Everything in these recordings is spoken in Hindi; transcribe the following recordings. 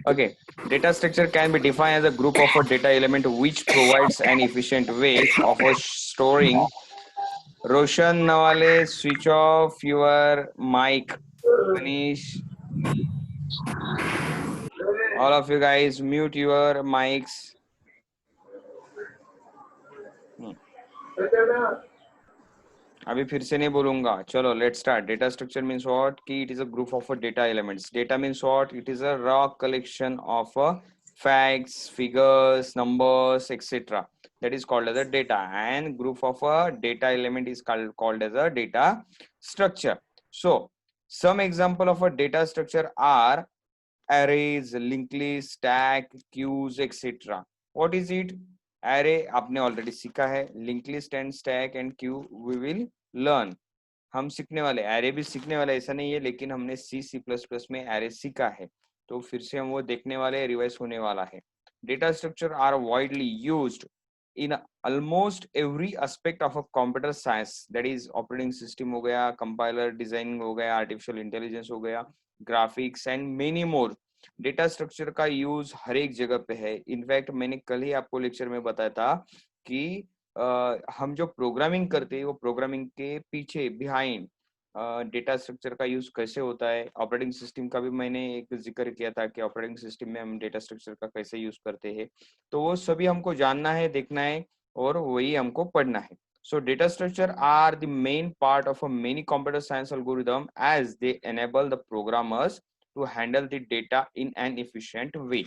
Okay, data structure can be defined as a group of a data element which provides an efficient way of storing. Roshan Nawale, switch off your mic. Manish, all of you guys, mute your mics. Hmm. अभी फिर से नहीं बोलूंगा. चलो, let's start. Data structure means what? कि it is a group of data elements. Data means what? It is a raw collection of facts, figures, numbers, etc. That is called as a data, and group of a data element is called as a data structure. So some example of a data structure are arrays, linked list, stack, queues, etc. What is it? Array आपने already सीखा है. Linked list and stack and queue we will learn. हम सीखने वाले, array भी सीखने वाले, ऐसा नहीं है, लेकिन हमने C++ में array सीखा है, तो फिर से हम वो देखने वाले, रिवाइज होने वाला है. Data structure are widely used in almost every aspect of a computer science. That is operating system हो गया, compiler design हो गया, artificial intelligence हो गया, graphics and many more. Data structure का यूज हर एक जगह पे है. इनफैक्ट मैंने कल ही आपको लेक्चर में बताया था कि हम जो प्रोग्रामिंग करते हैं वो प्रोग्रामिंग के पीछे बिहाइंड डेटा स्ट्रक्चर का यूज कैसे होता है. ऑपरेटिंग सिस्टम का भी मैंने एक जिक्र किया था कि ऑपरेटिंग सिस्टम में हम डेटा स्ट्रक्चर का कैसे यूज करते हैं. तो वो सभी हमको जानना है, देखना है, और वही हमको पढ़ना है. So data structure are the main part of a many computer science algorithm as they enable the programmers to handle the data in an efficient way.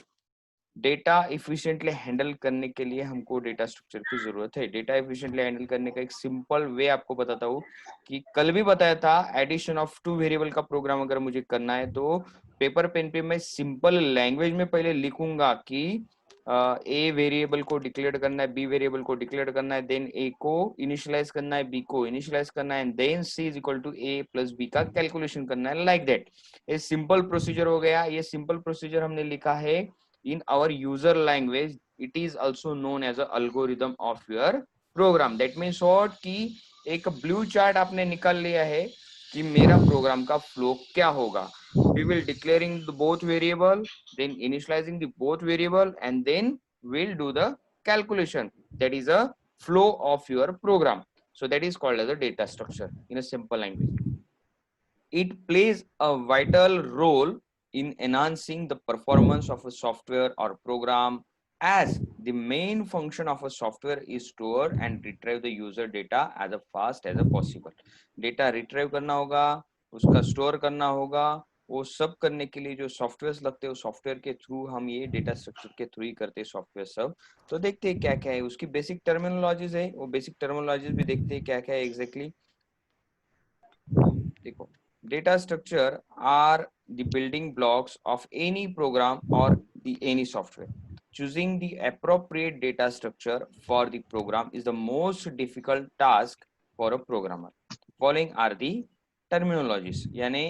Data efficiently handle करने के लिए हमको डेटा स्ट्रक्चर की जरूरत है. डेटा इफिशिएंटली हैंडल करने का एक सिंपल वे आपको बताता हूँ कि कल भी बताया था, एडिशन ऑफ टू वेरिएबल का प्रोग्राम अगर मुझे करना है तो पेपर पेन पे मैं सिंपल लैंग्वेज में पहले लिखूंगा कि ए वेरिएबल को डिक्लेयर करना है, बी वेरिएबल को डिक्लेयर करना है, देन ए को इनिशियलाइज करना है, बी को इनिशियलाइज करना है, then C is equal to A plus B का कैलकुलेशन करना है. लाइक दैट, ये सिंपल प्रोसीजर हो गया. ये सिंपल प्रोसीजर हमने लिखा है in our user language. It is also known as a algorithm of your program. That means what कि एक ब्लू चार्ट आपने निकाल लिया है कि मेरा प्रोग्राम का फ्लो क्या होगा. We will declaring the both variable, then initializing the both variable, and then we'll do the calculation. That is a flow of your program. So that is called as a data structure in a simple language. It plays a vital role in enhancing the performance of a software or program, as the main function of a software is store and retrieve the user data as fast as possible. Data retrieve करना होगा, उसका store करना होगा. वो सब करने के लिए जो सॉफ्टवेयर लगते हैं, सॉफ्टवेयर के थ्रू हम ये डेटा स्ट्रक्चर के थ्रू ही करते हैं सॉफ्टवेयर सब. तो देखते हैं क्या क्या है उसकी बेसिक टर्मिनोलॉजीज है. वो बेसिक टर्मिनोलॉजीज भी देखते हैं क्या क्या है एग्जैक्टली. देखो, data structure are the building blocks of any program or the any software. Choosing the appropriate data structure for the program is the most difficult task for a programmer. Following are the terminologies. यानी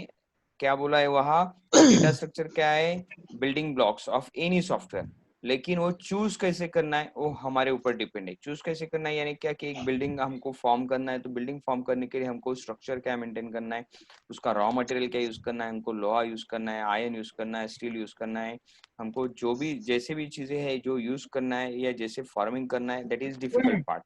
क्या बोला है वहाँ कि डेटा स्ट्रक्चर क्या है, building blocks of any software. लेकिन वो चूज कैसे करना है वो हमारे ऊपर डिपेंड है. चूज कैसे करना है यानी क्या कि एक बिल्डिंग हमको फॉर्म करना है, तो बिल्डिंग फॉर्म करने के लिए हमको स्ट्रक्चर क्या मेंटेन करना है, उसका रॉ मटेरियल क्या यूज करना है, हमको लोहा यूज करना है, आयरन यूज करना है, स्टील यूज करना है, हमको जो भी जैसे भी चीजें है जो यूज करना है या जैसे फार्मिंग करना है, दैट इज डिफिकल्ट पार्ट.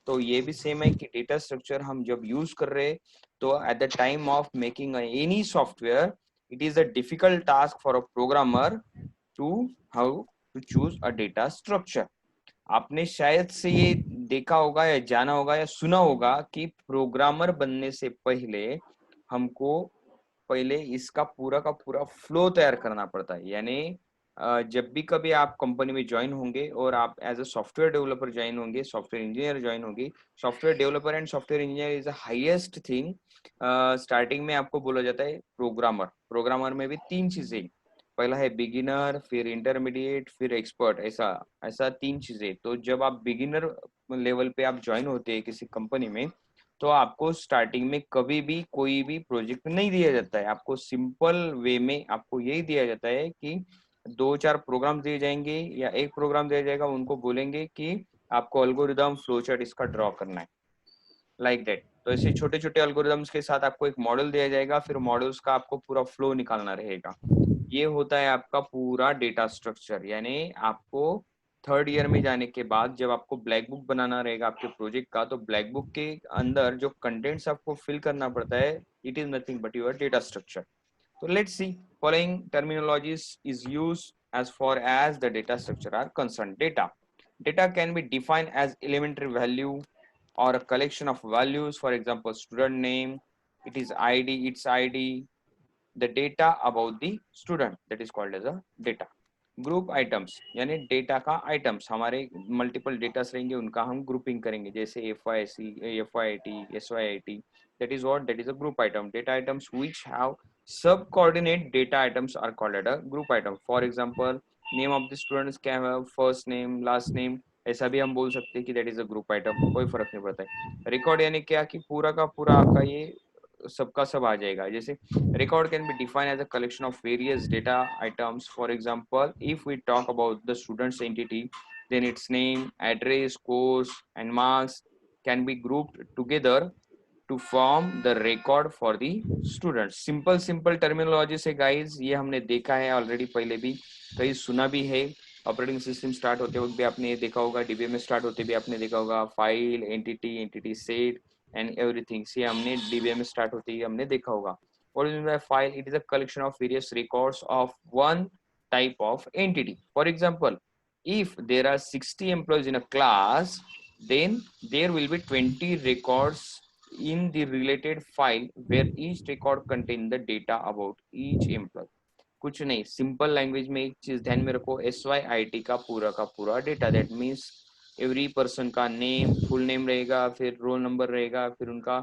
तो ये भी सेम है कि डेटा स्ट्रक्चर हम जब यूज कर रहे हैं तो eight the time of making any software it is a difficult task for a programmer to how to choose a data structure. आपने शायद से ये देखा होगा या जाना होगा या सुना होगा कि प्रोग्रामर बनने से पहले हमको पहले इसका पूरा का पूरा फ्लो तैयार करना पड़ता है. यानी जब भी कभी आप कंपनी में ज्वाइन होंगे और आप as a software developer join होंगे, सॉफ्टवेयर इंजीनियर ज्वाइन होंगे, software developer and software engineer is the highest thing. Starting में आपको बोला जाता है प्रोग्रामर. प्रोग्रामर में भी तीन चीजें, पहला है बिगिनर, फिर इंटरमीडिएट, फिर एक्सपर्ट. ऐसा ऐसा तीन चीजें. तो जब आप बिगिनर लेवल पे आप ज्वाइन होते हैं किसी कंपनी में, तो आपको स्टार्टिंग में कभी भी कोई भी प्रोजेक्ट नहीं दिया जाता है. आपको सिंपल वे में आपको यही दिया जाता है कि दो चार प्रोग्राम दिए जाएंगे या एक प्रोग्राम दिया जाएगा, उनको बोलेंगे कि आपको एल्गोरिदम फ्लो चार्ट इसका ड्रॉ करना है, लाइक दैट. तो ऐसे छोटे छोटे एल्गोरिदम्स के साथ आपको एक मॉडल दिया जाएगा, फिर मॉडल्स का आपको पूरा फ्लो निकालना रहेगा. ये होता है आपका पूरा डेटा स्ट्रक्चर। यानी आपको थर्ड ईयर में जाने के बाद जब आपको ब्लैक बुक बनाना रहेगा आपके प्रोजेक्ट का, तो ब्लैक बुक के अंदर जो कंटेंट्स आपको फिल करना पड़ता है, it is nothing but your data structure. So let's see, following terminologies is used as far as the data structure are concerned. Data can be defined as elementary value or a collection of values. For example, student name, it is ID, its ID, the data about the student, that is called as a data. Group items यानी डेटा का आइटम्स, हमारे मल्टीपल डेटास रहेंगे उनका हम ग्रुपिंग करेंगे, जैसे F Y C, F Y T, S Y I T, that is what, that is a group item. Data items which have subcoordinate data items are called as a group item. For example, name of the students can have first name, last name, ऐसा भी हम बोल सकते हैं कि that is a group item, कोई फर्क नहीं पड़ता है. रिकॉर्ड यानी क्या कि पूरा का पूरा आपका ये सबका सब आ जाएगा. जैसे record can be defined as a collection of various data items. For example, if we talk about the student's entity, then its name, address, course and marks can be grouped together to form the record for the students. simple terminology से guys, ये हमने देखा है ऑलरेडी, पहले भी कहीं सुना भी है. ऑपरेटिंग सिस्टम स्टार्ट होते वक्त भी आपने ये देखा होगा, डीबीएम स्टार्ट होते भी आपने देखा होगा, file, entity, entity set and everything, ये हमने डीबीएम स्टार्ट होते ही हमने देखा होगा. What is meant by file? It is a collection of various records of one type of entity. For example, if there are 60 employees in a class, then there will be 20 records in the related file where each record contain the data about each employee. कुछ नहीं, सिंपल लैंग्वेज में एक चीज ध्यान में रखो, SYIT का पूरा data, that means every person का नेम, फुल नेम रहेगा, फिर रोल नंबर रहेगा, फिर उनका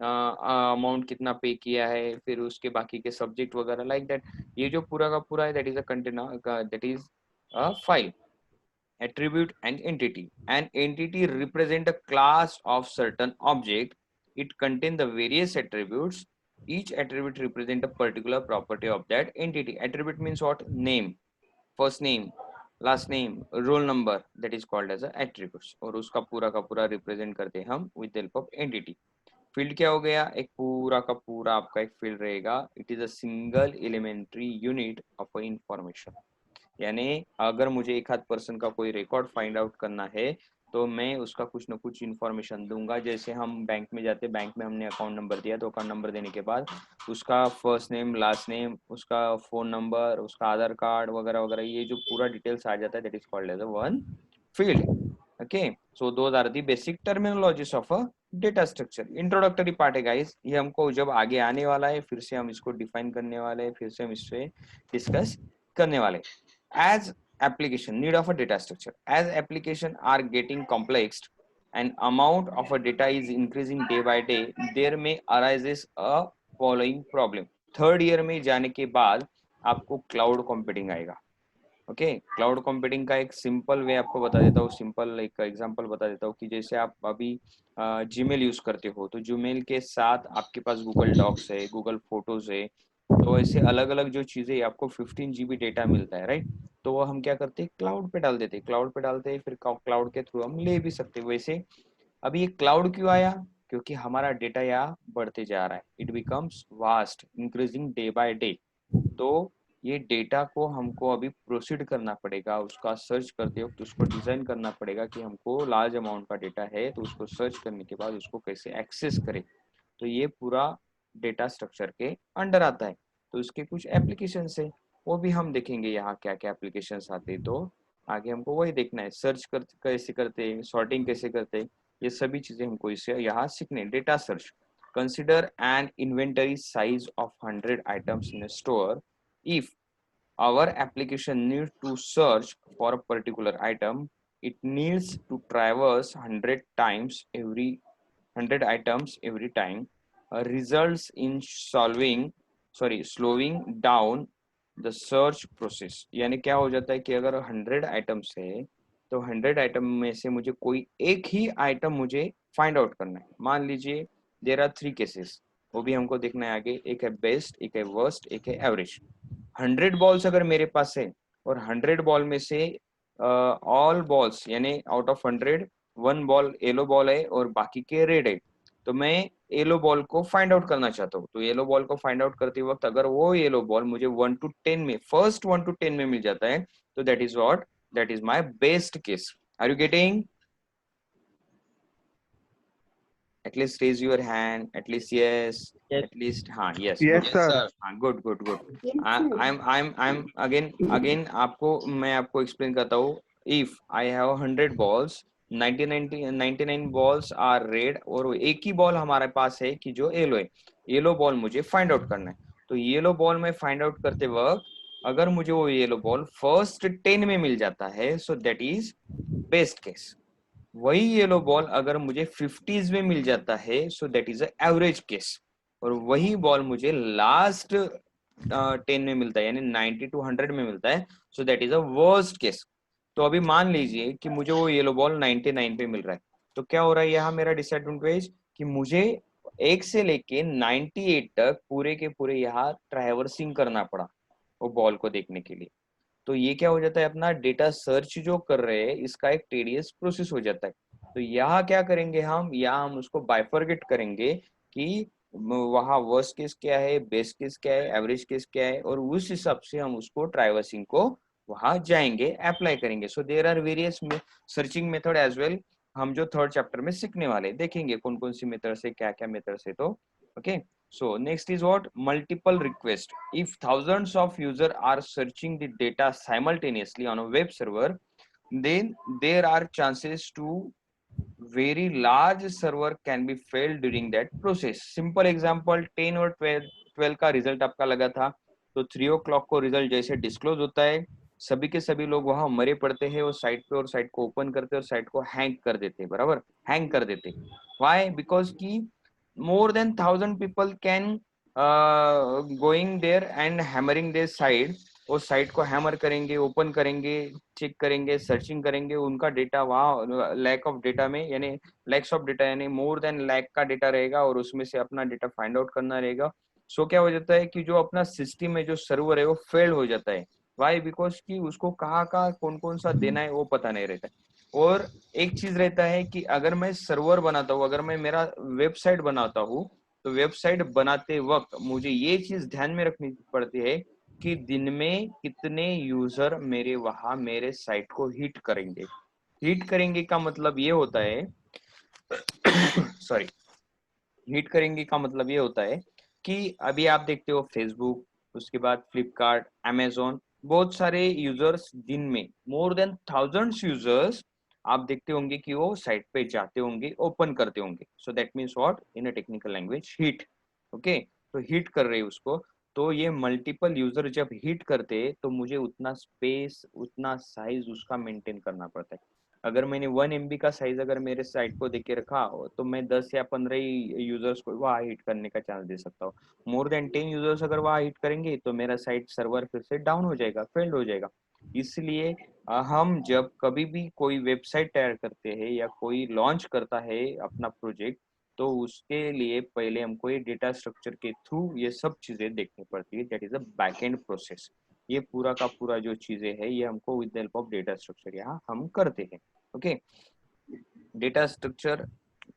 अमाउंट कितना पे किया है, फिर उसके बाकी के सब्जेक्ट वगैरह, लाइक दैट. ये जो पूरा का पूरा है, that is a container, that is a file. Attribute and entity. An entity represent a class of certain object. It contain the various attributes. Each attribute represent a particular property of that entity. Attribute means what? Name, first name, last name, roll number, that is called as a attributes. और उसका पूरा का पूरा represent करते हैं हम with the help of entity. Field क्या हो गया? एक पूरा का पूरा आपका एक फील्ड रहेगा. It is a single elementary unit of information. यानी अगर मुझे एक आध पर्सन का कोई रिकॉर्ड फाइंड आउट करना है, तो मैं उसका कुछ ना कुछ इन्फॉर्मेशन दूंगा. जैसे हम बैंक में जाते, बैंक में हमने अकाउंट नंबर दिया, तो अकाउंट नंबर देने के बाद उसका फर्स्ट नेम, लास्ट नेम, उसका फोन नंबर, उसका आधार कार्ड वगैरह वगैरह, ये जो पूरा डिटेल्स आ जाता है, that is called as a one field. Okay, so those are the basic terminologies of a data structure. Introductory part है गाइस, ये हमको जब आगे आने वाला है फिर से हम इसको डिफाइन करने वाले हैं, फिर से हम इससे डिस्कस करने वाले. As application, need of a data structure, as application are getting complex and amount of a data is increasing day by day, there may arises a following problem. Third year में जाने के बाद आपको क्लाउड कंप्यूटिंग आएगा. ओके, क्लाउड कंप्यूटिंग का एक सिंपल वे आपको बता देता हूँ, सिंपल एक एग्जांपल बता देता हूँ कि जैसे आप अभी जीमेल यूज करते हो, तो जीमेल के साथ आपके पास गूगल डॉक्स है, गूगल फोटोज है, तो ऐसे अलग अलग जो चीजें आपको 15 GB डेटा मिलता है, राइट. तो वो हम क्या करते हैं, क्लाउड पे डाल देते हैं, क्लाउड पे डालते हैं, फिर क्लाउड के थ्रू हम ले भी सकते हैं. वैसे अभी ये क्लाउड क्यों आया? क्योंकि हमारा डेटा यहाँ बढ़ते जा रहा है, it becomes vast, increasing day by day. तो ये डेटा को हमको अभी प्रोसीड करना पड़ेगा, उसका सर्च करते वक्त उसको डिजाइन करना पड़ेगा कि हमको लार्ज अमाउंट का डेटा है, तो उसको सर्च करने के बाद उसको कैसे एक्सेस करें. तो ये पूरा डेटा स्ट्रक्चर के अंडर आता है. तो इसके कुछ एप्लीकेशन है, वो भी हम देखेंगे यहाँ क्या क्या एप्लीकेशन आते हैं. तो आगे हमको वही देखना है, सर्च कर कैसे करते हैं, सॉर्टिंग कैसे करते हैं, ये सभी चीजें हमको इससे यहाँ सीखने. Data search. Consider N inventory size of 100 items in a store. If our application needs to search for a particular item, it needs to traverse 100 times every 100 items every time, results in slowing down the search process. यानी क्या हो जाता है कि अगर 100 आइटम्स है, तो 100 आइटम में से मुझे कोई एक ही आइटम मुझे फाइंड आउट करना है. मान लीजिए देयर आर 3 केसेस, वो भी हमको देखना है आगे. एक है बेस्ट, एक है वर्स्ट, एक है एवरेज. 100 बॉल्स अगर मेरे पास है, और 100 बॉल में से ऑल बॉल्स यानी out of 100 1 ball yellow ball है और बाकी के रेड है, तो मैं येलो बॉल को फाइंड आउट करना चाहता हूँ, तो येलो बॉल को फाइंड आउट करते वक्त अगर वो येलो बॉल मुझे 1 to 10 में, फर्स्ट 1 to 10 में मिल जाता है, तो that is what, that is my best case. Are you getting? At least raise your hand. At least yes. Yes. At least हाँ yes. Yes, Good. sir. हाँ good good good. I'm again आपको मैं आपको explain करता हूँ. If I have 100 balls, 99 balls are red और एक ही बॉल हमारे पास है कि जो येलो है. येलो बॉल मुझे फाइंड आउट करना है. तो येलो बॉल में फाइंड आउट करते वक्त अगर मुझे वो येलो बॉल फर्स्ट 10 में मिल जाता है, so that is best case. वही येलो बॉल अगर मुझे 50s में मिल जाता है, सो दैट इज एवरेज केस. और वही बॉल मुझे लास्ट 10 में मिलता है, यानी 90 to 100 में मिलता है, सो that is a worst case. तो अभी मान लीजिए कि मुझे वो येलो बॉल 99 पे मिल रहा है, तो क्या हो रहा है यहाँ मेरा डिसएडवांटेज कि मुझे 1 से लेके 98 तक पूरे के पूरे यहाँ ट्रैवर्सिंग करना पड़ा वो बॉल को देखने के लिए. तो ये क्या हो जाता है, अपना डेटा सर्च जो कर रहे हैं इसका एक टेडियस प्रोसेस हो जाता है. तो यहाँ क्या करेंगे हम, यहाँ हम उसको बाइफरगेट करेंगे कि वहाँ वर्स्ट केस क्या है, बेस्ट केस क्या है, एवरेज केस क्या है, और उस हिसाब से हम उसको ट्राइवर्सिंग को वहाँ जाएंगे, अप्लाई करेंगे. So there are various searching method as well. हम जो थर्ड चैप्टर में सीखने वाले देखेंगे कौन कौन सी मेथड से, क्या क्या मेथड से. तो okay. So next is what? Multiple request. If thousands of users are searching the data simultaneously on a web server, then there are chances to very large server can be failed during that process. Simple example, 10 और 12 का रिजल्ट आपका लगा था, तो 3 o'clock को रिजल्ट जैसे डिस्क्लोज होता है, सभी के सभी लोग वहां मरे पड़ते हैं वो साइट पे, और साइट को ओपन करते और साइट को हैंग कर देते, बराबर, हैंग कर देते. व्हाई? बिकॉज की more than 1000 people can going there and hammering their site. वो साइट को हैमर करेंगे, ओपन करेंगे, चेक करेंगे, सर्चिंग करेंगे, उनका डेटा वहाँ लैक ऑफ डेटा में, यानी लैक्स ऑफ डेटा, यानी मोर देन लैक का डेटा रहेगा, और उसमें से अपना डेटा फाइंड आउट करना रहेगा. सो क्या हो जाता है कि जो अपना सिस्टम है, जो सर्वर है, वो फेल हो जाता है. वाई? बिकॉज कि उसको कहाँ कहाँ कौन कौन सा देना है वो पता नहीं रहता. और एक चीज रहता है कि अगर मैं सर्वर बनाता हूँ, अगर मैं मेरा वेबसाइट बनाता हूँ, तो वेबसाइट बनाते वक्त मुझे ये चीज ध्यान में रखनी पड़ती है कि दिन में कितने यूजर मेरे वहां मेरे साइट को हिट करेंगे. हिट करेंगे का मतलब ये होता है सॉरी, हिट करेंगे का मतलब ये होता है कि अभी आप देखते हो फेसबुक, उसके बाद फ्लिपकार्ट, अमेजोन, बहुत सारे यूजर्स दिन में, मोर देन थाउजेंड्स यूजर्स आप देखते होंगे कि वो साइट पे जाते होंगे, ओपन करते होंगे. So that means what in a technical language, hit. Okay. तो हिट कर रहे हैं उसको. तो ये मल्टीपल यूजर जब हिट करते तो मुझे उतना स्पेस, उतना साइज उसका मेंटेन करना पड़ता है. अगर मैंने 1 MB का साइज अगर मेरे साइट को देके रखा तो मैं 10 या 15 ही यूजर्स को वहाँ हिट करने का चांस दे सकता हूँ. मोर देन 10 यूजर्स अगर वहाँ हिट करेंगे तो मेरा साइट सर्वर फिर से डाउन हो जाएगा, फेल्ड हो जाएगा. इसलिए हम जब कभी भी कोई वेबसाइट तैयार करते हैं या कोई लॉन्च करता है अपना प्रोजेक्ट, तो उसके लिए पहले हमको ये डेटा स्ट्रक्चर के थ्रू ये सब चीजें देखनी पड़ती है. That is a back and process. ये पूरा का पूरा जो चीजें है ये हमको with the help of data structure यहाँ हम करते हैं. ओके. डेटा स्ट्रक्चर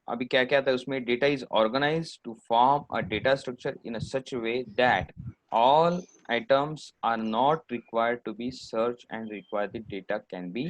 अभी क्या क्या था उसमें, data is organise to form a data structure in a such way that all items are not required to be searched and require the data can be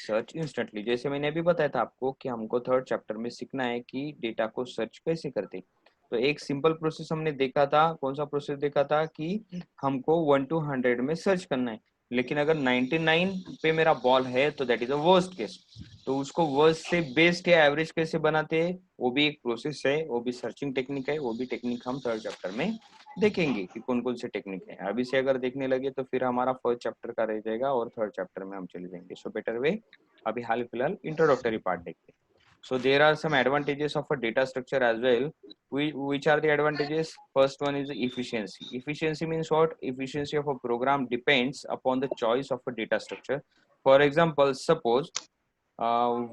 searched instantly. जैसे मैंने अभी बताया था आपको कि हमको थर्ड चैप्टर में सीखना है कि डेटा को सर्च कैसे करते. तो एक सिंपल प्रोसेस हमने देखा था, कौन सा प्रोसेस देखा था कि हमको 1 to 100 में सर्च करना है. लेकिन अगर 99 पे मेरा बॉल है तो that is a worst case. तो उसको वर्स्ट से बेस्ट या एवरेज कैसे बनाते हैं वो भी एक प्रोसेस है, वो भी सर्चिंग टेक्निक है, वो भी टेक्निक हम थर्ड चैप्टर में देखेंगे कि कौन कौन से टेक्निक है. अभी से अगर देखने लगे तो फिर हमारा फर्स्ट चैप्टर का रह जाएगा और थर्ड चैप्टर में हम चले जाएंगे. सो बेटर वे अभी हाल फिलहाल इंट्रोडक्टरी पार्ट देखते हैं. So there are some advantages of a data structure as well. Which are the advantages? First one is efficiency. Efficiency means what? Efficiency of a program depends upon the choice of a data structure. For example, suppose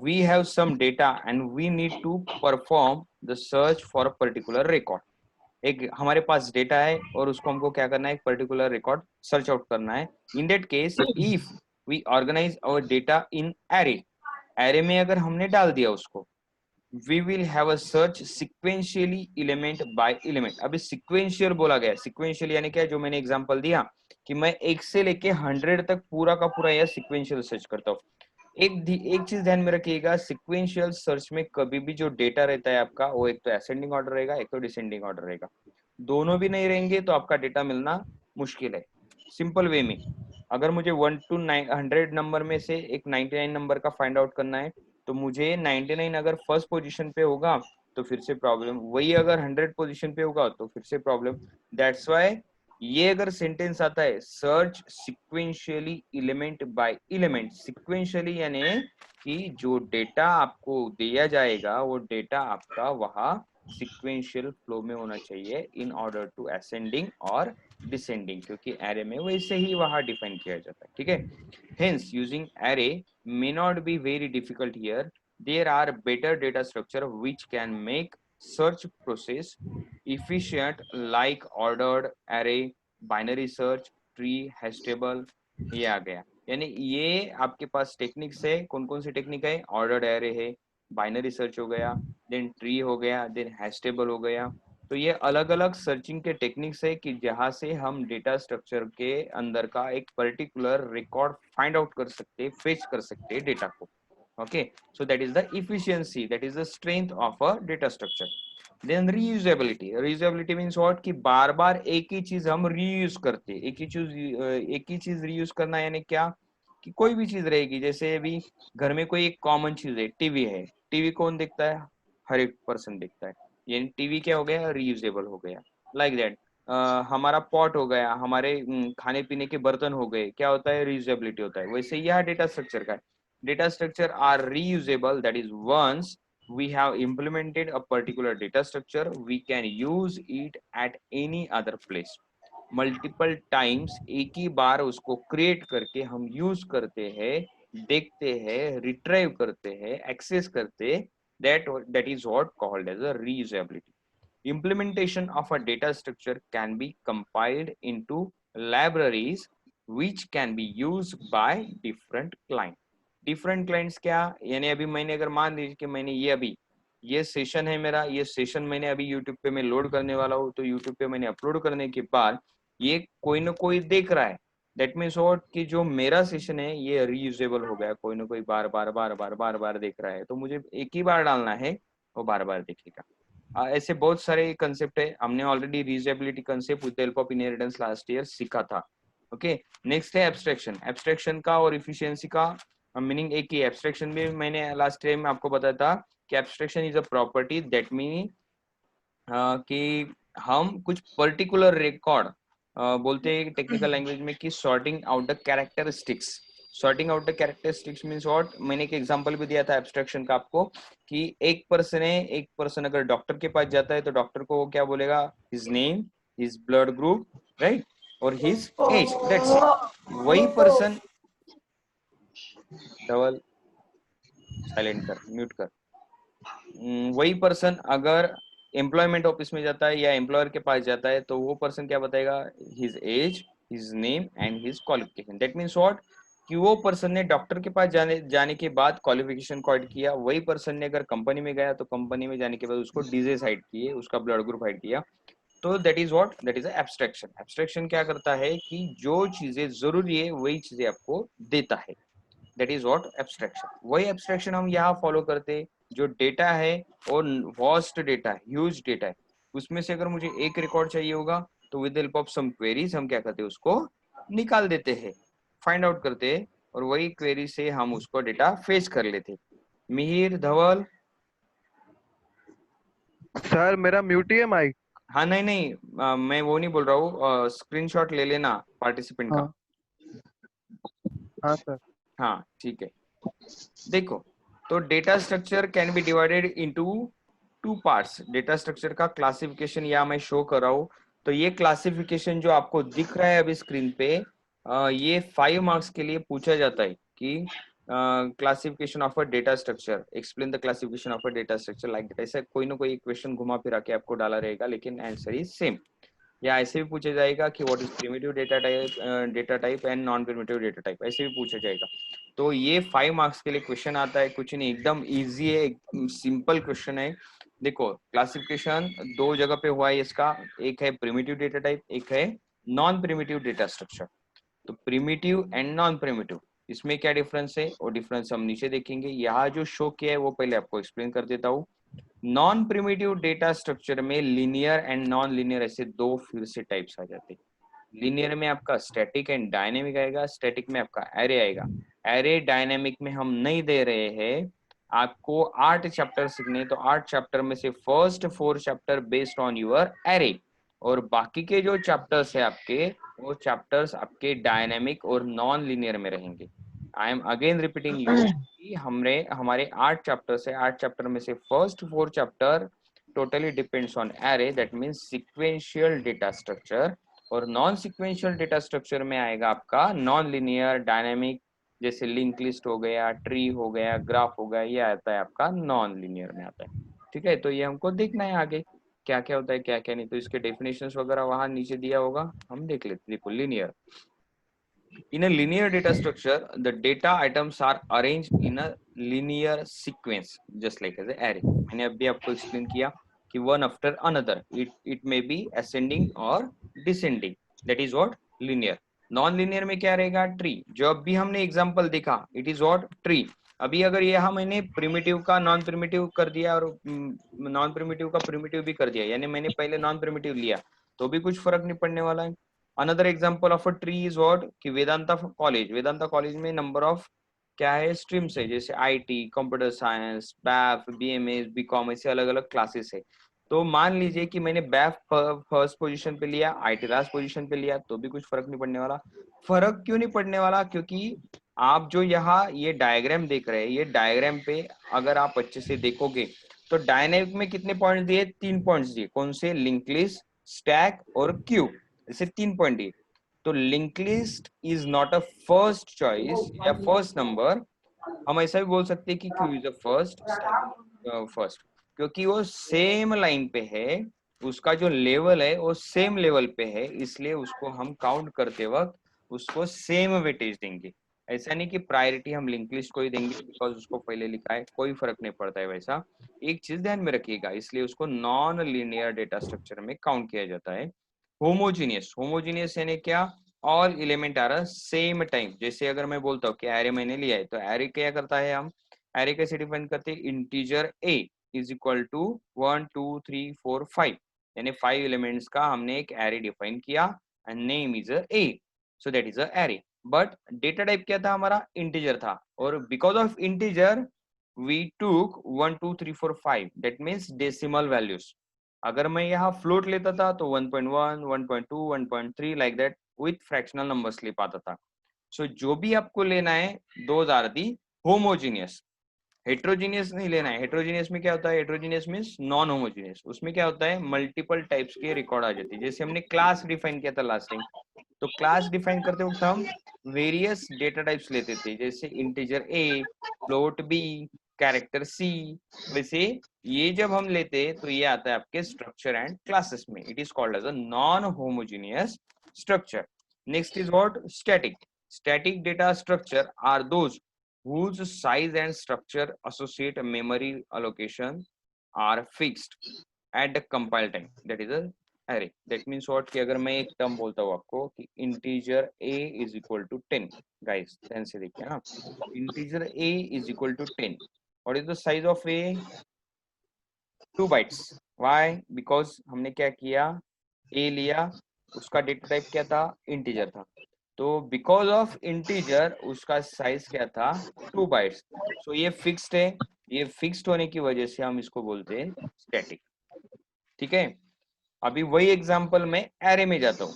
we have some data and we need to perform the search for a particular record. एक हमारे पास डेटा है और उसको हमको क्या करना है, एक पर्टिकुलर रिकॉर्ड सर्च आउट करना है. In that case if we organise our data in array, array में अगर हमने डाल दिया उसको, we will have a search sequentially element by element. अभी सिक्वेंशियल बोला गया, सिक्वेंशियल यानी क्या, जो मैंने एग्जांपल दिया कि मैं 1 से लेके 100 तक पूरा का पूरा यह सिक्वेंशियल सर्च करता हूँ। एक चीज ध्यान में रखिएगा, सिक्वेंशियल सर्च में कभी भी जो डेटा रहता है आपका, वो एक तो असेंडिंग ऑर्डर रहेगा, एक तो डिसेंडिंग ऑर्डर रहेगा। दोनों भी नहीं रहेंगे तो आपका डेटा मिलना मुश्किल है। सिंपल वे में, अगर मुझे 1 to 100 नंबर में से एक 99 नंबर का फाइंड आउट करना है, तो मुझे 99 अगर फर्स्ट पोजीशन पे होगा तो फिर से प्रॉब्लम, वही अगर 100 पोजीशन पे होगा तो फिर से प्रॉब्लम। दैट्स व्हाई ये अगर सेंटेंस आता है, search sequentially element by element, sequentially यानी कि जो डेटा आपको दिया जाएगा वो डेटा आपका वहां सिक्वेंशियल फ्लो में होना चाहिए इन ऑर्डर टू असेंडिंग और डिसेंडिंग, क्योंकि एरे में वैसे ही वहां डिफाइन किया जाता है। ठीक है, hence using array may not be very difficult here. There are better data structure which can make search process efficient, like ordered array, binary search, tree, hash table। ये आ गया, यानी ये आपके पास टेक्निक्स है। कौन कौन सी टेक्निक है? ऑर्डर्ड एरे है, बाइनरी सर्च हो गया, देन ट्री हो गया, देन हैश टेबल हो गया। तो ये अलग अलग सर्चिंग के टेक्निक्स है कि जहां से हम डेटा स्ट्रक्चर के अंदर का एक पर्टिकुलर रिकॉर्ड फाइंड आउट कर सकते, फेच कर सकते हैं डेटा को। Okay, so that is the efficiency, that is the strength of a data structure. Then reusability, reusability means what, कि बार बार एक ही चीज हम रीयूज करते, एक ही चीज रीयूज करना, यानी क्या कि कोई भी चीज रहेगी, जैसे अभी घर में कोई एक कॉमन चीज है, टीवी है, टीवी कौन देखता है? हर एक पर्सन देखता है, यानी टीवी क्या हो गया? रीयूजेबल हो गया। लाइक दैट हमारा पॉट हो गया, हमारे खाने पीने के बर्तन हो गए, क्या होता है? रीयूजेबिलिटी होता है। वैसे यह डेटा स्ट्रक्चर का है, data structure are reusable, that is once we have implemented a particular data structure we can use it at any other place। Multiple times एक ही बार उसको क्रिएट करके हम यूज करते हैं, देखते हैं, रिट्राइव करते हैं, एक्सेस करते, that is what called as a reusability। Implementation of a data structure can be compiled into libraries which can be used by different clients। Different clients क्या, यानी अभी मैंने अगर मान लीजिए कि मैंने ये अभी ये सेशन है मेरा, ये सेशन मैंने अभी यूट्यूब पे मैं लोड करने वाला हूँ, तो यूट्यूब पे मैंने अपलोड करने के बाद ये कोई ना कोई देख रहा है, दैट मीन्स व्हाट कि जो मेरा सेशन है ये रीयूजेबल हो गया, कोई ना कोई बार बार बार बार बार बार देख रहा है, तो मुझे एक ही बार डालना है, वो बार बार देखेगा। ऐसे बहुत सारे कंसेप्ट है, हमने already reusability concept with help of inheritance last year सीखा था। ओके, नेक्स्ट है एब्स्ट्रैक्शन। एब्स्ट्रैक्शन का और इफिशियंसी का मीनिंग एक ही। एब्स्ट्रैक्शन भी मैंने लास्ट टाइम आपको बताया था कि abstraction is a property that mean कि हम कुछ पर्टिकुलर रिकॉर्ड बोलते हैं टेक्निकल लैंग्वेज में कि sorting out the characteristics. Sorting out the characteristics means what, मैंने एक एग्जांपल भी दिया था एब्स्ट्रैक्शन का आपको कि एक पर्सन है, एक पर्सन अगर डॉक्टर के पास जाता है तो डॉक्टर को वो क्या बोलेगा? His name, his blood group, right, और हिज एज, दैट्स इट। वही पर्सन, डबल साइलेंट कर, म्यूट कर। वही पर्सन अगर एम्प्लॉयमेंट ऑफिस में जाता है या एम्प्लॉयर के पास जाता है तो वो पर्सन क्या बताएगा? His age, his name and his qualification. That means what कि वो पर्सन ने डॉक्टर के पास जाने के बाद क्वालिफिकेशन को ऐड किया, वही पर्सन ने अगर कंपनी में गया तो कंपनी में जाने के बाद उसको डिजीज हाइड किए, उसका ब्लड ग्रुप हाइड किया। तो that is what, that is abstraction. Abstraction क्या करता है कि जो चीजें जरूरी है वही चीजें आपको देता है, दैट इज व्हाट एब्स्ट्रैक्शन। वही एब्स्ट्रैक्शन हम यहाँ फॉलो करते हैं। जो डेटा है और वास्ट डेटा है, ह्यूज डेटा है, उसमें से अगर मुझे एक रिकॉर्ड चाहिए होगा तो with help of some queries हम क्या करते हैं? उसको निकाल देते हैं, फाइंड आउट करते हैं, और वही क्वेरी से हम उसको डेटा फेच कर लेते। मिहिर, धवल। सर मेरा म्यूट ही है माइक। हाँ, नहीं नहीं, मैं वो नहीं बोल रहा हूँ, स्क्रीनशॉट ले लेना पार्टिसिपेंट का। हाँ हाँ सर। हाँ ठीक है, देखो, तो data structure can be divided into two parts. Data structure का क्लासिफिकेशन यहाँ मैं शो कर रहा हूँ। तो ये क्लासिफिकेशन जो आपको दिख रहा है अभी स्क्रीन पे, ये 5 मार्क्स के लिए पूछा जाता है कि classification of a data structure, explain the classification of a data structure like that. ऐसा कोई ना कोई क्वेश्चन घुमा फिरा के आपको डाला रहेगा, लेकिन आंसर इज सेम। या ऐसे भी पूछा जाएगा कि what is primitive data type and non primitive data type, ऐसे भी पूछा जाएगा। तो ये 5 मार्क्स के लिए क्वेश्चन आता है, कुछ नहीं, एकदम इजी है, एकदम सिंपल क्वेश्चन है। देखो क्लासिफिकेशन दो जगह पे हुआ है इसका, एक है प्रिमिटिव डेटा टाइप, एक है नॉन प्रिमिटिव डेटा स्ट्रक्चर। तो प्रिमिटिव एंड नॉन प्रिमिटिव, इसमें क्या डिफरेंस है, वो डिफरेंस हम नीचे देखेंगे। यहाँ जो शो किया है वो पहले आपको एक्सप्लेन कर देता हूँ। नॉन प्रिमिटिव डेटा स्ट्रक्चर में लिनियर एंड नॉन लिनियर ऐसे दो फिर से टाइप्स आ जाते हैं। लिनियर में आपका स्टैटिक एंड डायनेमिक आएगा, स्टैटिक में आपका एरे आएगा। एरे डायनेमिक में हम नहीं दे रहे हैं, आपको 8 चैप्टर सीखने, तो 8 चैप्टर में से first 4 chapter based on your array, और बाकी के जो चैप्टर्स है आपके, वो चैप्टर्स आपके डायनेमिक और नॉन लिनियर में रहेंगे। I am again repeating you कि हमारे 8 चैप्टर्स है, 8 चैप्टर में से first 4 chapter totally depends on array, that means sequential data structure. और नॉन सिक्वेंशियल डेटा स्ट्रक्चर में आएगा आपका नॉन लिनियर डायनेमिक, जैसे लिंक लिस्ट हो गया, ट्री हो गया, ग्राफ हो गया, ये आता है आपका नॉन लिनियर में आता है। ठीक है, तो ये हमको देखना है आगे क्या क्या होता है क्या क्या नहीं, तो इसके डेफिनेशंस वगैरह वहां नीचे दिया होगा, हम देख लेते। देखो linear, in a linear data structure the data items are arranged in a linear sequence just like as a array। मैंने अभी आपको एक्सप्लेन किया कि one after another, it may be ascending or descending, that is what linear। Non linear में क्या रहेगा, ट्री। जो अभी हमने एग्जांपल देखा इट इज व्हाट ट्री। अभी अगर यहाँ मैंने प्रिमिटिव का नॉन प्रिमिटिव कर दिया और नॉन प्रिमिटिव का प्रिमिटिव भी कर दिया, यानी मैंने पहले नॉन प्रिमिटिव लिया, तो भी कुछ फर्क नहीं पड़ने वाला है। Another example of a tree is what कि वेदांता कॉलेज में नंबर ऑफ क्या है, स्ट्रीम्स है, जैसे IT, computer science, BAF, BMS, BCom, ऐसे अलग अलग क्लासेस है। तो मान लीजिए कि मैंने बैफ फर्स्ट पोजीशन पे लिया, आईटी लास्ट पोजीशन पे लिया, तो भी कुछ फर्क नहीं पड़ने वाला। फर्क क्यों नहीं पड़ने वाला, क्योंकि आप जो यहाँ ये डायग्राम देख रहे हैं, ये डायग्राम पे अगर आप अच्छे से देखोगे तो डायनेमिक में कितने पॉइंट्स दिए, 3 पॉइंट्स दिए, कौन से, लिंक लिस्ट, स्टैक और क्यू, ऐसे 3 पॉइंट दिए। तो link list is not a first choice या फर्स्ट नंबर, हम ऐसा भी बोल सकते हैं कि Q is a first, stack first, क्योंकि वो सेम लाइन पे है, उसका जो लेवल है वो सेम लेवल पे है, इसलिए उसको हम काउंट करते वक्त उसको सेम वेटेज देंगे। ऐसा नहीं कि प्रायोरिटी हम लिंक लिस्ट को ही देंगे बिकॉज उसको पहले लिखा है, कोई फर्क नहीं पड़ता है वैसा। एक चीज ध्यान में रखिएगा, इसलिए उसको नॉन लीनियर डेटा स्ट्रक्चर में काउंट किया जाता है। होमोजीनियस यानी क्या, all element are same time. जैसे अगर मैं बोलता हूँ कि एरे मैंने लिया है, तो एरे क्या करता है, हम एरे कैसे डिफाइन करते हैं, integer A is equal to 1 2 3 4 5, यानी 5 एलिमेंट्स का हमने एक एरे डिफाइन किया and name is a, so that is a array. But data type क्या था हमारा, इंटीजर था, और बिकॉज ऑफ इंटीजर वी टूक 1 2 3 4 5, दैट मीन्स डेसिमल वैल्यूज। अगर मैं यहाँ फ्लोट लेता था तो 1.1 1.2 1.3 like that with fractional numbers ले पाता था। सो जो भी आपको लेना है, those are the homogeneous. Heterogeneous नहीं लेना है। हेट्रोजीनियस में क्या होता है, हेट्रोजीनियस मीन्स नॉन होमोजीनियस, उसमें क्या होता है, मल्टीपल टाइप्स के रिकॉर्ड आ जाती है। जैसे हमने क्लास डिफाइन किया था लास्ट टाइम, तो क्लास डिफाइन करते वक्त हम वेरियस डेटा टाइप्स लेते थे, जैसे integer a, float B, character सी। वैसे ये जब हम लेते तो ये आता है आपके स्ट्रक्चर एंड क्लासेस में, it is called as a non homogeneous structure. Next is what, static. Static data structure are those whose size and structure associate memory allocation are fixed at the compile time, that is a array। that means what कि अगर मैं एक टर्म बोलता हूँ आपको कि integer a is equal to 10, guys ध्यान से देखिए ना, integer a is equal to 10, what is the size of a, 2 bytes। why, because हमने क्या किया, a लिया, उसका डेटा टाइप क्या था, इंटीजर था, तो बिकॉज ऑफ इंटीजर उसका साइज क्या था, 2 बाइट्स। सो ये फिक्स्ड है, ये फिक्स्ड होने की वजह से हम इसको बोलते हैं स्टैटिक। ठीक है, अभी वही एग्जांपल में एरे में जाता हूँ।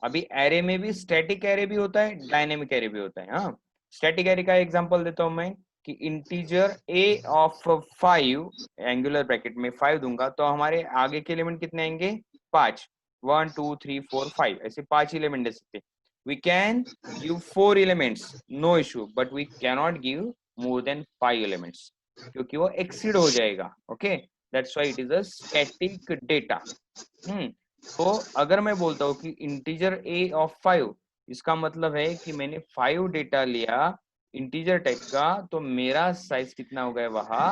अभी एरे में भी स्टैटिक एरे भी होता है, डायनेमिक एरे भी होता है। हाँ, स्टैटिक एरे का एग्जांपल देता हूँ मैं कि integer a of 5, angular bracket में 5 दूंगा, तो हमारे आगे के एलिमेंट कितने आएंगे, 5, 1 2 3 4 5, ऐसे 5 एलिमेंट दे सकते। we can give 4 elements, no issue, but we cannot give more than 5 elements क्योंकि वो exceed हो जाएगा। okay, that's why it is a static data। तो अगर मैं बोलता हूँ कि इंटीजर ए ऑफ 5, इसका मतलब है कि मैंने 5 डेटा लिया इंटीजर टाइप का, तो मेरा साइज कितना हो गया वहां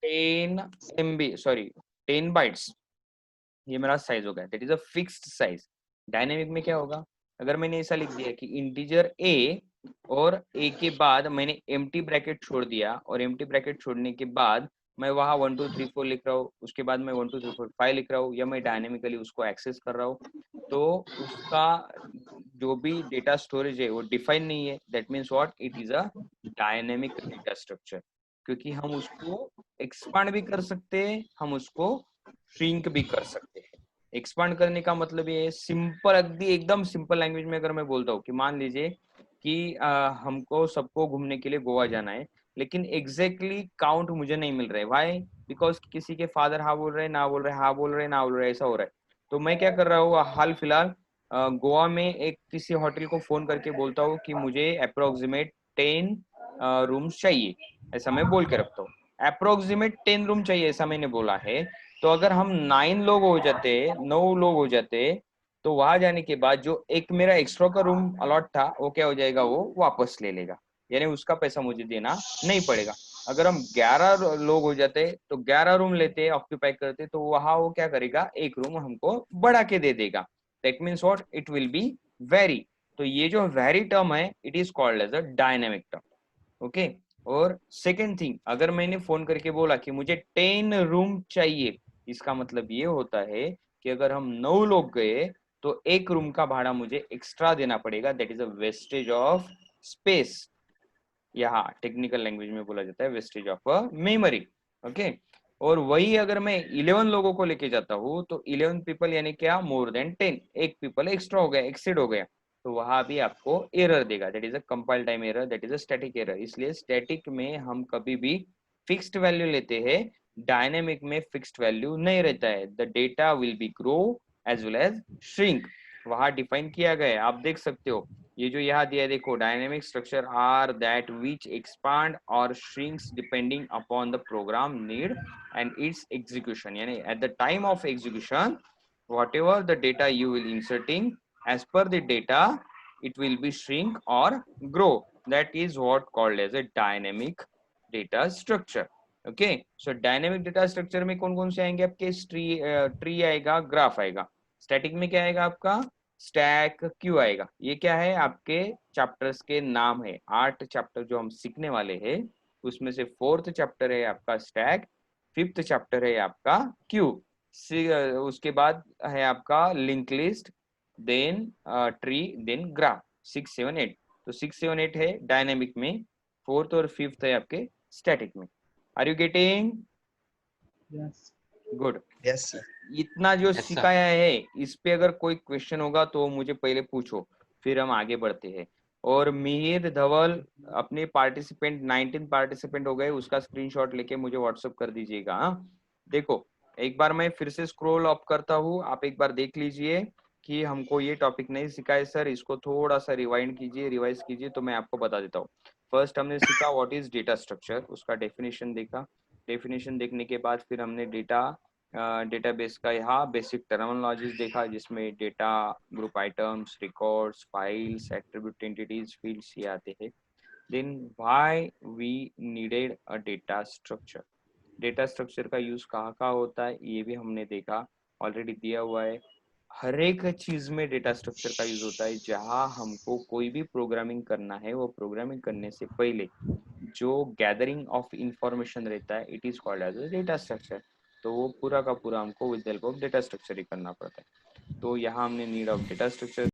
10 MB, सॉरी 10 बाइट्स, ये मेरा साइज हो गया, that is a fixed size. Dynamic में क्या होगा, अगर मैंने ऐसा लिख दिया कि इंटीजर ए और ए के बाद मैंने एम्प्टी ब्रैकेट छोड़ दिया, और एम्प्टी ब्रैकेट छोड़ने के बाद मैं वहां 1 2 3 4 लिख रहा हूँ, उसके बाद मैं 1 2 3 4 5 लिख रहा हूँ, या मैं डायनेमिकली उसको एक्सेस कर रहा हूँ, तो उसका जो भी डेटा स्टोरेज है वो डिफाइन नहीं है। That means what, it is a dynamic data structure, क्योंकि हम उसको एक्सपांड भी कर सकते हैं, हम उसको श्रिंक भी कर सकते हैं। एक्सपांड करने का मतलब ये सिंपल, अगदी एकदम सिंपल लैंग्वेज में अगर मैं बोलता हूँ कि मान लीजिए कि हमको सबको घूमने के लिए गोवा जाना है, लेकिन एग्जैक्टली काउंट मुझे नहीं मिल रहा है। व्हाई? बिकॉज किसी के फादर हाँ बोल रहे हैं, ना बोल रहे, हाँ बोल रहे, ना बोल रहे, ऐसा हो रहा है। तो मैं क्या कर रहा हूँ, हाल फिलहाल गोवा में एक किसी होटल को फोन करके बोलता हूँ कि मुझे अप्रोक्सीमेट 10 रूम्स चाहिए, ऐसा मैं बोल के रखता हूँ। अप्रोक्सीमेट 10 रूम चाहिए ऐसा मैंने बोला है। तो अगर हम 9 लोग हो जाते, 9 लोग हो जाते, तो वहां जाने के बाद जो एक मेरा एक्स्ट्रा का रूम अलॉट था वो क्या हो जाएगा, वो वापस ले लेगा, यानी उसका पैसा मुझे देना नहीं पड़ेगा। अगर हम 11 लोग हो जाते तो 11 रूम लेते ऑक्यूपाई करते, तो वहां वो क्या करेगा, एक रूम हमको बढ़ा के दे देगा। That means what, it will be very. तो ये जो वेरी टर्म है, it is called as a dynamic term. Okay. और सेकेंड थिंग, अगर मैंने फोन करके बोला कि मुझे 10 रूम चाहिए, इसका मतलब ये होता है कि अगर हम 9 लोग गए तो एक रूम का भाड़ा मुझे एक्स्ट्रा देना पड़ेगा, that is a wastage of space. यहाँ टेक्निकल लैंग्वेज में बोला जाता है wastage of a memory. Okay. और वही अगर मैं 11 लोगों को लेके जाता हूँ, तो 11 पीपल यानी क्या, मोर देन 10, एक पीपल एक्स्ट्रा हो गया, एक्सीड हो गया, तो वहां भी आपको एरर देगा, that is a compile time error, that is a static error. इसलिए स्टैटिक में हम कभी भी फिक्स्ड वैल्यू लेते हैं, डायनेमिक में फिक्स्ड वैल्यू नहीं रहता है। The data will be grow as well as shrink, वहां डिफाइन किया गया है, आप देख सकते हो। ये जो यहाँ दिया है देखो, dynamic structure are that which expand और shrinks depending upon the program need and its execution, यानी at the time of execution whatever the data you will inserting, as per the data it will be shrink or grow. That is what called as a dynamic data structure. Okay, so dynamic data structure में कौन कौन से आएंगे आपके, ट्री आएगा, ग्राफ आएगा। स्टैटिक में क्या आएगा आपका, स्टैक क्यू आएगा। ये क्या है, आपके चैप्टर्स के नाम है, 8 चैप्टर जो हम सीखने वाले हैं, उसमें से 4th चैप्टर है आपका स्टैक, 5th चैप्टर है आपका क्यू, उसके बाद है आपका link list, then tree, then graph, 6 7 8। तो 6 7 8 है डायनेमिक में, 4th और 5th है आपके स्टैटिक में। Are you getting? Yes. Good. Yes sir. इतना जो Yes, sir. सिखाया है, इस पे अगर कोई क्वेश्चन होगा तो मुझे पहले पूछो, फिर हम आगे बढ़ते हैं। और मिहिर धवल, अपने पार्टिसिपेंट 19 पार्टिसिपेंट हो गए, उसका स्क्रीनशॉट लेके मुझे व्हाट्सअप कर दीजिएगा। हाँ, देखो एक बार मैं फिर से स्क्रॉल अप करता हूँ, आप एक बार देख लीजिए कि हमको ये टॉपिक नहीं सिखा है सर, इसको थोड़ा सा रिवाइंड कीजिए, रिवाइज कीजिए, तो मैं आपको बता देता हूँ। फर्स्ट हमने सीखा व्हाट इज डेटा स्ट्रक्चर, उसका डेफिनेशन देखा। डेफिनेशन देखने के बाद फिर हमने डेटाबेस का यहाँ बेसिक टर्मिनोलॉजीज देखा, जिसमें data, group items, records, files, attribute, entities, fields ये आते हैं। Then why we needed a data structure, data structure का यूज कहाँ कहाँ होता है ये भी हमने देखा, ऑलरेडी दिया हुआ है। हर एक चीज में डेटा स्ट्रक्चर का यूज होता है, जहाँ हमको कोई भी प्रोग्रामिंग करना है, वो प्रोग्रामिंग करने से पहले जो गैदरिंग ऑफ इंफॉर्मेशन रहता है, it is called as a data structure. तो वो पूरा का पूरा हमको with help of data structure ही करना पड़ता है। तो यहाँ हमने नीड ऑफ डेटा स्ट्रक्चर